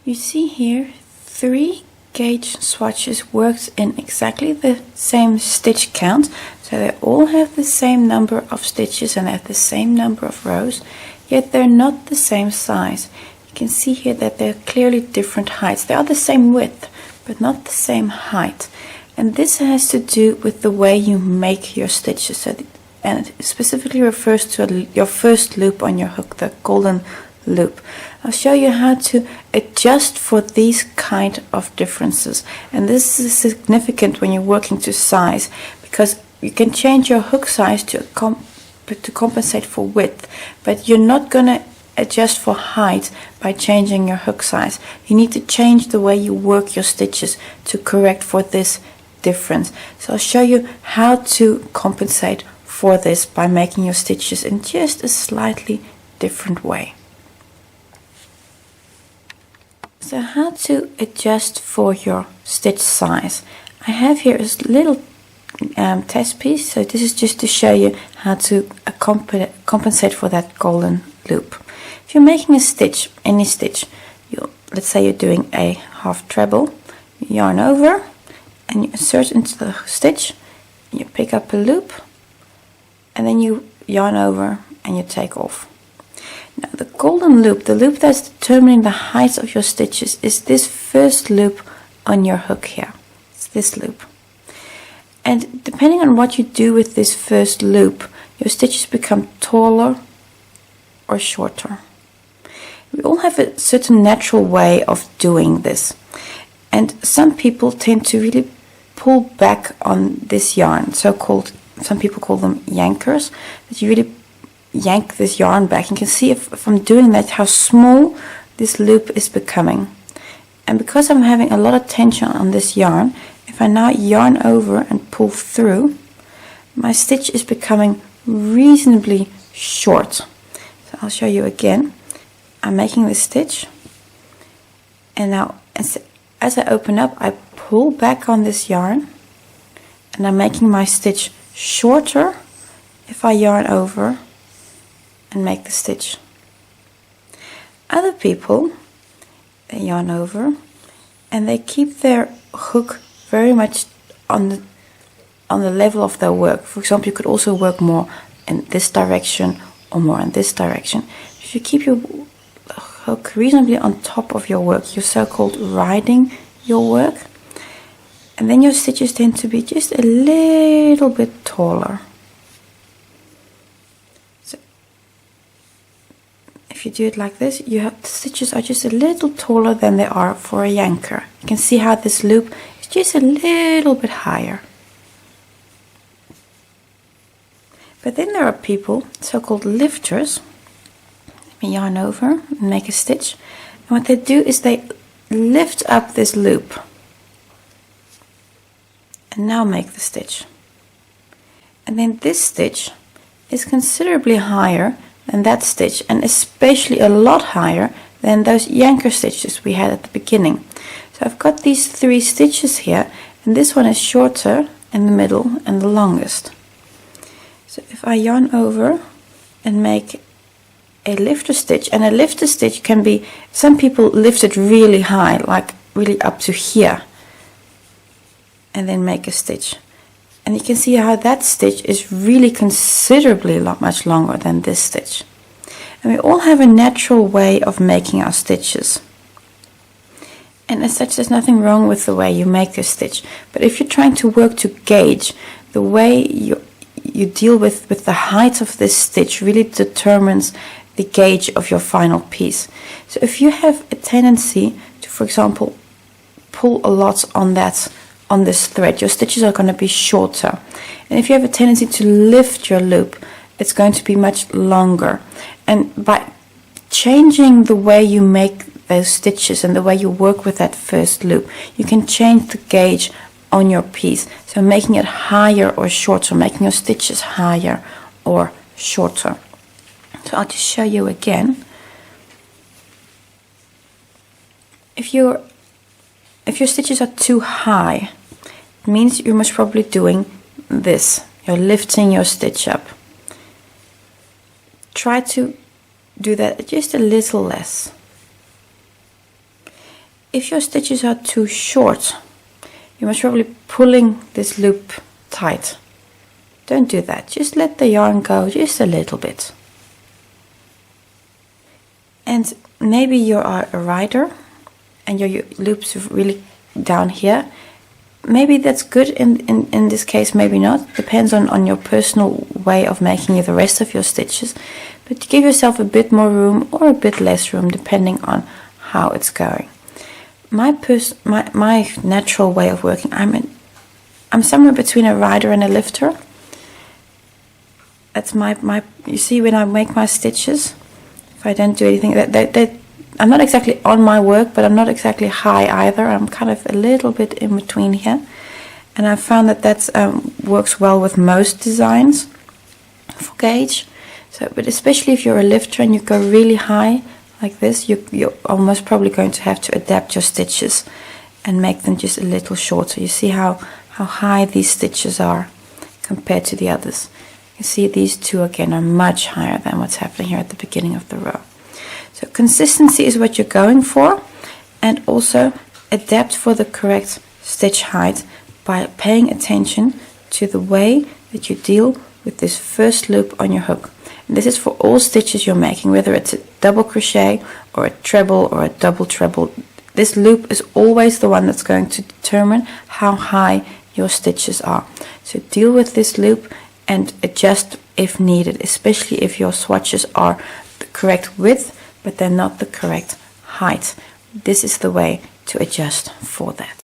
You see here 3 gauge swatches works in exactly the same stitch count, so they all have the same number of stitches and have the same number of rows, yet they're not the same size. You can see here that they're clearly different heights. They are the same width, but not the same height. And this has to do with the way you make your stitches. And it specifically refers to your first loop on your hook, the golden loop. I'll show you how to adjust for these kind of differences. And this is significant when you're working to size, because you can change your hook size to compensate for width, but you're not going to adjust for height by changing your hook size. You need to change the way you work your stitches to correct for this difference. So I'll show you how to compensate for this by making your stitches in just a slightly different way. So how to adjust for your stitch size. I have here a little test piece, so this is just to show you how to compensate for that golden loop. If you're making a stitch, any stitch, let's say you're doing a half treble, you yarn over and you insert into the stitch, you pick up a loop, and then you yarn over and you take off. Now the golden loop, the loop that's determining the height of your stitches, is this first loop on your hook here. It's this loop. And depending on what you do with this first loop, your stitches become taller or shorter. We all have a certain natural way of doing this. And some people tend to really pull back on this yarn, some people call them yankers, that you really yank this yarn back. You can see if I'm doing that, how small this loop is becoming. And because I'm having a lot of tension on this yarn, if I now yarn over and pull through, my stitch is becoming reasonably short. So I'll show you again. I'm making this stitch, and now as I open up, I pull back on this yarn, and I'm making my stitch shorter if I yarn over and make the stitch. Other people, they yarn over and they keep their hook very much on the level of their work. For example, you could also work more in this direction or more in this direction. If you keep your hook reasonably on top of your work, you're so-called riding your work, and then your stitches tend to be just a little bit taller. So if you do it like this, the stitches are just a little taller than they are for a yanker. You can see how this loop is just a little bit higher. But then there are people, so-called lifters. Let me yarn over and make a stitch. And what they do is they lift up this loop and now make the stitch. And then this stitch is considerably higher than that stitch, and especially a lot higher than those yanker stitches we had at the beginning. So I've got these 3 stitches here, and this one is shorter in the middle and the longest. So if I yarn over and make a lifter stitch, and a lifter stitch can be, some people lift it really high, like really up to here, and then make a stitch. And you can see how that stitch is really considerably much longer than this stitch. And we all have a natural way of making our stitches. And as such, there's nothing wrong with the way you make this stitch. But if you're trying to work to gauge, the way you deal with the height of this stitch really determines the gauge of your final piece. So if you have a tendency to, for example, pull a lot on this thread, your stitches are going to be shorter. And if you have a tendency to lift your loop, it's going to be much longer. And by changing the way you make those stitches and the way you work with that first loop, you can change the gauge on your piece. So making it higher or shorter, making your stitches higher or shorter. So I'll just show you again. If your stitches are too high, it means you're most probably doing this. You're lifting your stitch up. Try to do that just a little less. If your stitches are too short, you must probably pulling this loop tight. Don't do that. Just let the yarn go just a little bit. And maybe you are a rider and your loops are really down here. Maybe that's good in this case, maybe not. Depends on your personal way of making the rest of your stitches. But give yourself a bit more room or a bit less room depending on how it's going. My natural way of working, I'm somewhere between a rider and a lifter. That's my you see when I make my stitches, if I don't do anything, I'm not exactly on my work, but I'm not exactly high either. I'm kind of a little bit in between here. And I found that works well with most designs for gauge. So, but especially if you're a lifter and you go really high like this, you're almost probably going to have to adapt your stitches and make them just a little shorter. You see how high these stitches are compared to the others. You see these two again are much higher than what's happening here at the beginning of the row. So consistency is what you're going for, and also adapt for the correct stitch height by paying attention to the way that you deal with this first loop on your hook. And this is for all stitches you're making, whether it's a double crochet or a treble or a double treble. This loop is always the one that's going to determine how high your stitches are. So deal with this loop and adjust if needed, especially if your swatches are the correct width but they're not the correct height. This is the way to adjust for that.